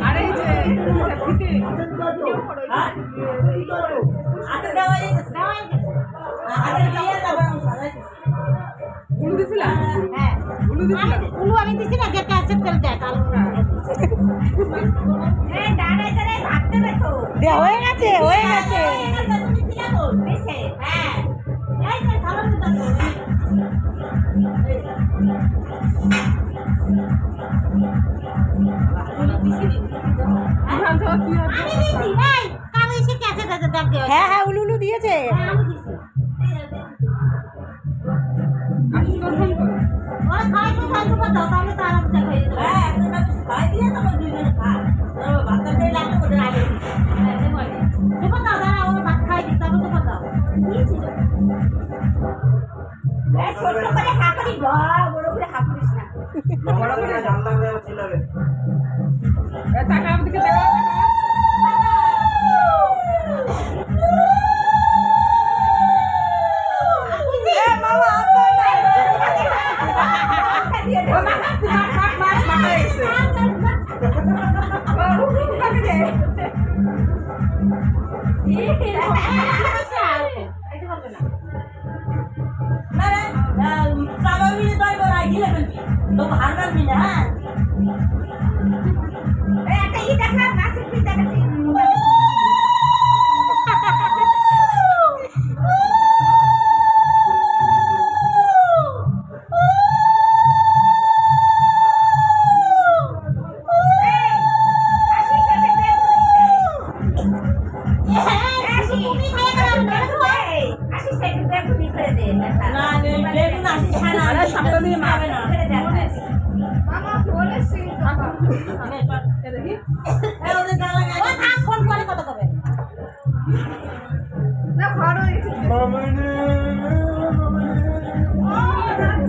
আরে এই যে ফিতে উলু দিছিলা? হ্যাঁ উলু দিছিলা? উলু আমি দিছি না গেট কাছে তেল দেখ আলু এই ডাড়ে ডাড়ে ভাত দেবে তো দে হয়ে গেছে তুমি কি করো বেশে হ্যাঁ এই যে ভালো মতো হ্যাঁ হ্যাঁ উলু উলু দিয়েছে টাকা আমাদেরকে দেওয়া ফোন করে কত কবে না ঘর